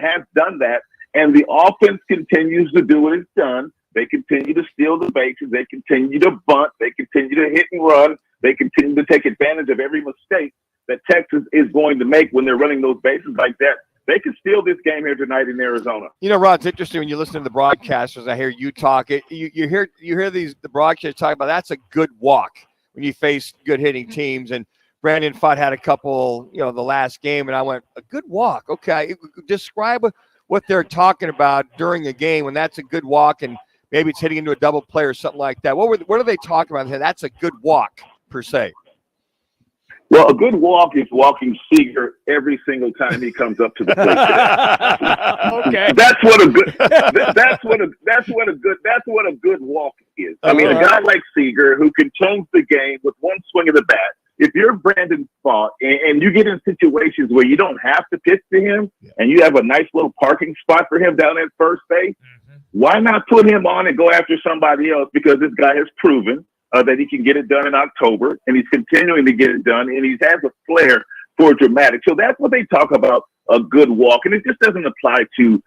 has done that, and the offense continues to do what it's done. They continue to steal the bases. They continue to bunt. They continue to hit and run. They continue to take advantage of every mistake that Texas is going to make when they're running those bases like that. They can steal this game here tonight in Arizona. You know, Rod, it's interesting when you listen to the broadcasters. I hear you talk. You hear the broadcasters talk about that's a good walk when you face good hitting teams. And Brandon Pfaadt had a couple, the last game, and I went, a good walk. Okay, describe what they're talking about during a game when that's a good walk, and maybe it's hitting into a double play or something like that. What are they talking about? That's a good walk per se. Well, a good walk is walking Seager every single time he comes up to the plate. Okay, that's what a good walk is. I mean, a guy like Seager who can change the game with one swing of the bat. If you're Brandon Pfaadt and you get in situations where you don't have to pitch to him and you have a nice little parking spot for him down at first base, why not put him on and go after somebody else? Because this guy has proven that he can get it done in October, and he's continuing to get it done, and he has a flair for dramatic. So that's what they talk about, a good walk. And it just doesn't apply to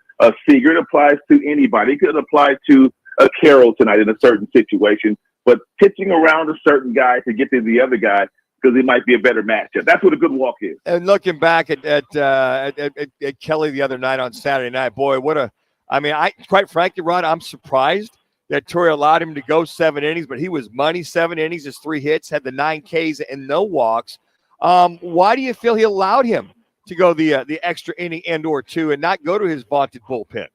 Seager. It applies to anybody. It could apply to Carroll tonight in a certain situation. But pitching around a certain guy to get to the other guy because he might be a better matchup. That's what a good walk is. And looking back at Kelly the other night on Saturday night, boy, quite frankly, Rod, I'm surprised that Torrey allowed him to go 7 innings, but he was money. 7 innings, his 3 hits, had the 9 Ks and no walks. Why do you feel he allowed him to go the extra inning and or 2 and not go to his vaunted bullpen?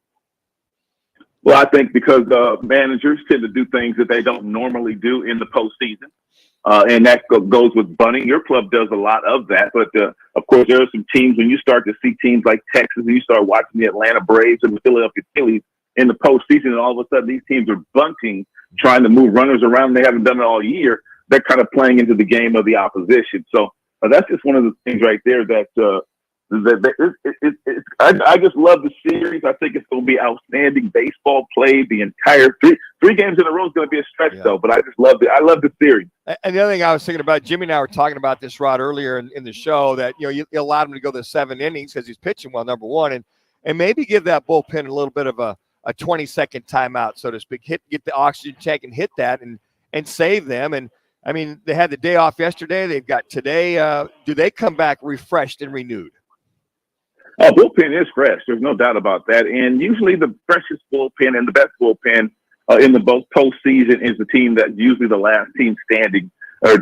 Well, I think because managers tend to do things that they don't normally do in the postseason. And that goes with bunting. Your club does a lot of that. But, of course, there are some teams, when you start to see teams like Texas and you start watching the Atlanta Braves and the Philadelphia Phillies in the postseason, and all of a sudden these teams are bunting, trying to move runners around. They haven't done it all year. They're kind of playing into the game of the opposition. So that's just one of the things right there that I just love the series. I think it's going to be outstanding baseball played. The entire three games in a row is going to be a stretch, though. But I just love it. I love the series. And the other thing I was thinking about, Jimmy and I were talking about this, Rod, earlier in the show, that you allowed him to go the 7 innings because he's pitching well, number one, and maybe give that bullpen a little bit of a 20-second timeout, so to speak. Get the oxygen tank and hit that and save them. And I mean, they had the day off yesterday. They've got today. Do they come back refreshed and renewed? Oh, bullpen is fresh. There's no doubt about that. And usually the freshest bullpen and the best bullpen in the both postseason is the team that's usually the last team standing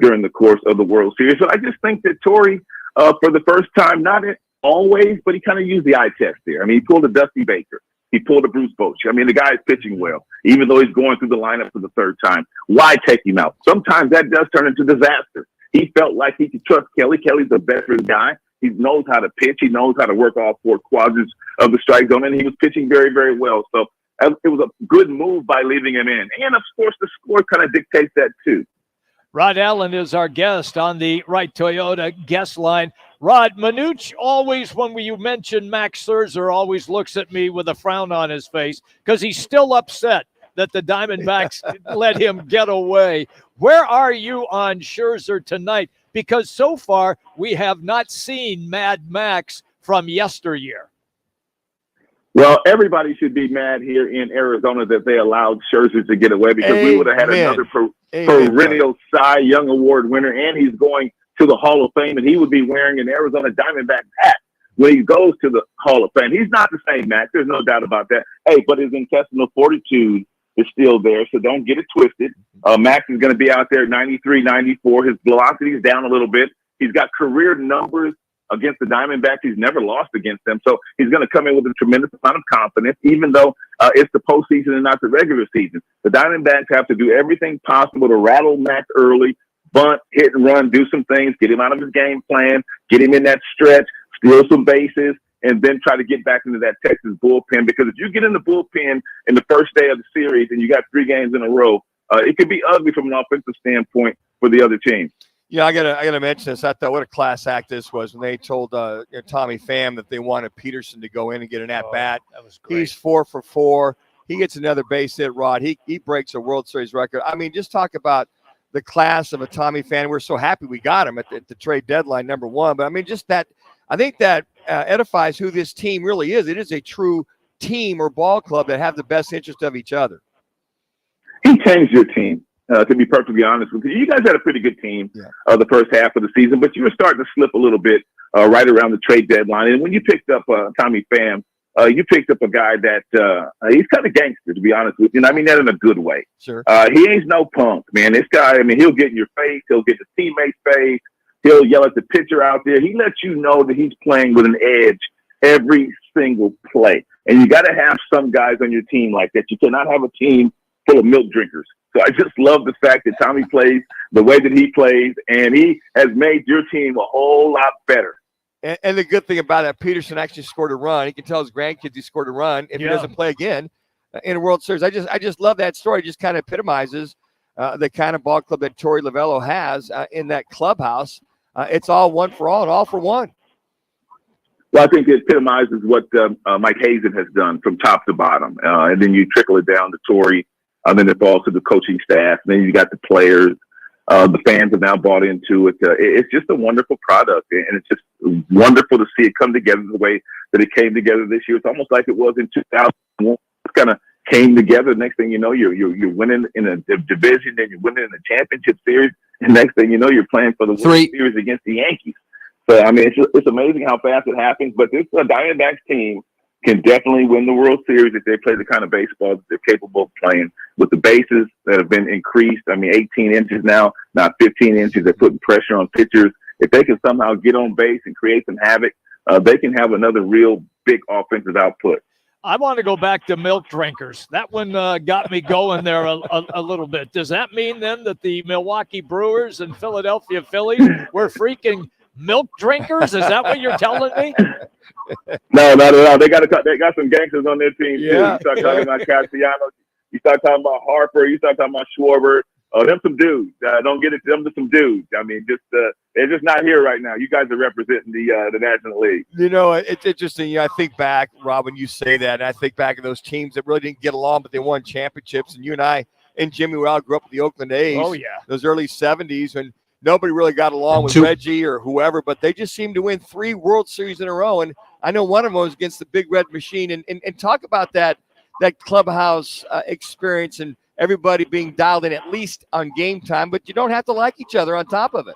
during the course of the World Series. So I just think that Torrey, for the first time, not always, but he kind of used the eye test there. I mean, he pulled a Dusty Baker. He pulled a Bruce Bochy. I mean, the guy is pitching well, even though he's going through the lineup for the third time. Why take him out? Sometimes that does turn into disaster. He felt like he could trust Kelly. Kelly's a veteran guy. He knows how to pitch. He knows how to work all 4 quadrants of the strike zone, and he was pitching very, very well. So it was a good move by leaving him in. And, of course, the score kind of dictates that too. Rod Allen is our guest on the Right Toyota guest line. Rod, Manuch always, when you mention Max Scherzer, always looks at me with a frown on his face because he's still upset that the Diamondbacks let him get away. Where are you on Scherzer tonight? Because so far we have not seen Mad Max from yesteryear. Well, everybody should be mad here in Arizona that they allowed Scherzer to get away, because we would have had another perennial Cy Young Award winner, and he's going to the Hall of Fame, and he would be wearing an Arizona Diamondback hat when he goes to the Hall of Fame. He's not the same Max. There's no doubt about that. Hey, but his intestinal fortitude is still there, so don't get it twisted. Max is going to be out there 93, 94. His velocity is down a little bit. He's got career numbers against the Diamondbacks. He's never lost against them. So he's going to come in with a tremendous amount of confidence, even though it's the postseason and not the regular season. The Diamondbacks have to do everything possible to rattle Max early, bunt, hit and run, do some things, get him out of his game plan, get him in that stretch, steal some bases, and then try to get back into that Texas bullpen. Because if you get in the bullpen in the first day of the series and you got 3 games in a row, it could be ugly from an offensive standpoint for the other team. Yeah, I gotta mention this. I thought what a class act this was when they told Tommy Pham that they wanted Peterson to go in and get an at-bat. That was great. He's 4 for 4. He gets another base hit, Rod. He breaks a World Series record. I mean, just talk about the class of a Tommy Pham. We're so happy we got him at the trade deadline, number one. But, I mean, just that – I think that edifies who this team really is. It is a true team or ball club that have the best interest of each other. He changed your team, to be perfectly honest with you. You guys had a pretty good team the first half of the season, but you were starting to slip a little bit right around the trade deadline. And when you picked up Tommy Pham, you picked up a guy that he's kind of gangster, to be honest with you. And I mean that in a good way. Sure. He ain't no punk, man. This guy, I mean, he'll get in your face. He'll get his teammates' face. He'll yell at the pitcher out there. He lets you know that he's playing with an edge every single play. And you got to have some guys on your team like that. You cannot have a team full of milk drinkers. So I just love the fact that Tommy plays the way that he plays, and he has made your team a whole lot better. And the good thing about it, Peterson actually scored a run. He can tell his grandkids he scored a run if he doesn't play again in a World Series. I just love that story. It just kind of epitomizes the kind of ball club that Torey Lovullo has in that clubhouse. It's all one for all and all for one. Well, I think it epitomizes what Mike Hazen has done from top to bottom. And then you trickle it down to Torey, and then it falls to the coaching staff. And then you got the players. The fans have now bought into it. It's just a wonderful product, and it's just wonderful to see it come together the way that it came together this year. It's almost like it was in 2001. It kind of came together. Next thing you know, you're winning in a division, then you're winning in the championship series, and next thing you know, you're playing for the World Series against the Yankees. So I mean, it's amazing how fast it happens. But this Diamondbacks team can definitely win the World Series if they play the kind of baseball that they're capable of playing with the bases that have been increased. I mean, 18 inches now, not 15 inches. They're putting pressure on pitchers. If they can somehow get on base and create some havoc, they can have another real big offensive output. I want to go back to milk drinkers. That one got me going there a little bit. Does that mean then that the Milwaukee Brewers and Philadelphia Phillies were freaking milk drinkers? Is that what you're telling me? No, not at all. They got some gangsters on their team too. You start talking about Castellanos, you start talking about Harper, you start talking about Schwarber. Oh, them some dudes. Don't get it. Them to some dudes. I mean, they're just not here right now. You guys are representing the National League. You know, it's interesting. You know, I think back, Rob, when you say that, and I think back of those teams that really didn't get along, but they won championships. And you and I and Jimmy, we all grew up with the Oakland A's. Oh yeah, those early '70s when nobody really got along with Reggie or whoever, but they just seemed to win 3 World Series in a row. And I know one of them was against the Big Red Machine. And talk about that clubhouse experience and everybody being dialed in at least on game time, but you don't have to like each other on top of it.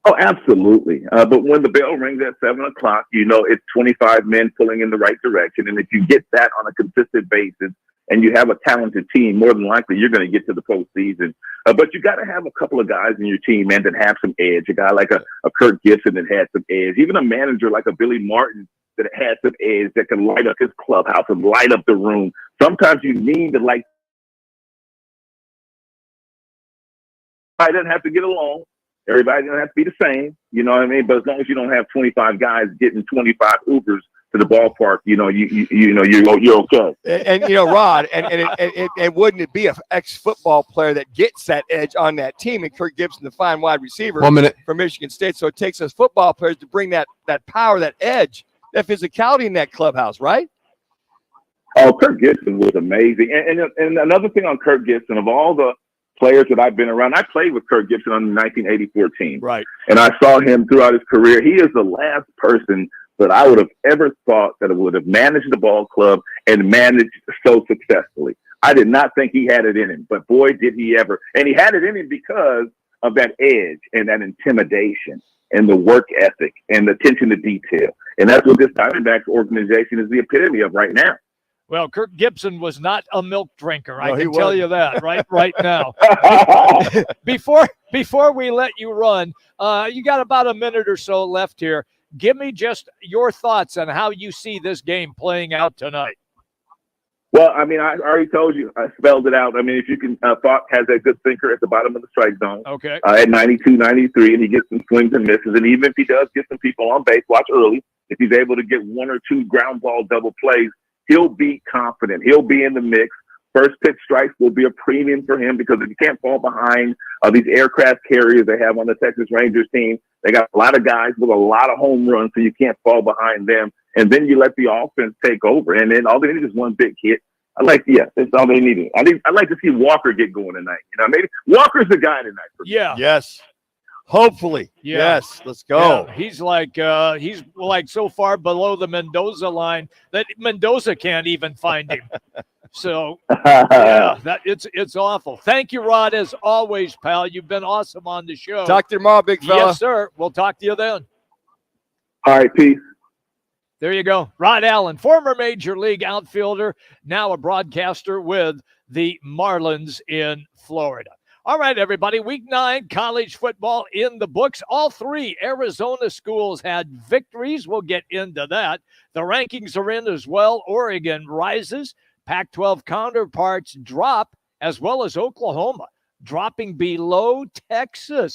Oh, absolutely. But when the bell rings at 7 o'clock, you know it's 25 men pulling in the right direction. And if you get that on a consistent basis and you have a talented team, more than likely you're going to get to the postseason. But you got to have a couple of guys in your team, man, that have some edge. A guy like a Kirk Gibson that had some edge. Even a manager like a Billy Martin that had some edge that can light up his clubhouse and light up the room. Sometimes you need to like. Everybody doesn't have to get along. Everybody doesn't have to be the same. You know what I mean? But as long as you don't have 25 guys getting 25 Ubers to the ballpark, you know, you're okay. And you know, Rod, and wouldn't it be an ex-football player that gets that edge on that team? And Kirk Gibson, the fine wide receiver from Michigan State. So it takes us football players to bring that power, that edge, that physicality in that clubhouse, right? Oh, Kirk Gibson was amazing. And another thing on Kirk Gibson, of all the players that I've been around, I played with Kirk Gibson on the 1984 team. Right. And I saw him throughout his career. He is the last person that I would have ever thought that would have managed the ball club and managed so successfully. I did not think he had it in him, but boy, did he ever. And he had it in him because of that edge and that intimidation and the work ethic and the attention to detail. And that's what this Diamondbacks organization is the epitome of right now. Well, Kirk Gibson was not a milk drinker. I can tell you that right now. Before we let you run, you got about a minute or so left here. Give me just your thoughts on how you see this game playing out tonight. Well, I mean, I already told you. I spelled it out. I mean, if you can, Falk has a good thinker at the bottom of the strike zone. Okay. At 92, 93, and he gets some swings and misses. And even if he does get some people on base, watch early. If he's able to get 1 or 2 ground ball double plays, he'll be confident. He'll be in the mix. First pitch strikes will be a premium for him because if you can't fall behind these aircraft carriers they have on the Texas Rangers team, they got a lot of guys with a lot of home runs, so you can't fall behind them. And then you let the offense take over. And then all they need is one big hit. That's all they needed. I'd like to see Walker get going tonight. You know, maybe Walker's the guy tonight for me. Yeah. Yes. Hopefully. Yeah. Yes. Let's go. Yeah, he's like so far below the Mendoza line that Mendoza can't even find him. So yeah, it's awful. Thank you, Rod, as always, pal. You've been awesome on the show. Talk to you tomorrow, big fella. Yes, sir. We'll talk to you then. All right, peace. There you go. Rod Allen, former Major League outfielder, now a broadcaster with the Marlins in Florida. All right, everybody. Week 9, college football in the books. All 3 Arizona schools had victories. We'll get into that. The rankings are in as well. Oregon rises. Pac-12 counterparts drop, as well as Oklahoma dropping below Texas.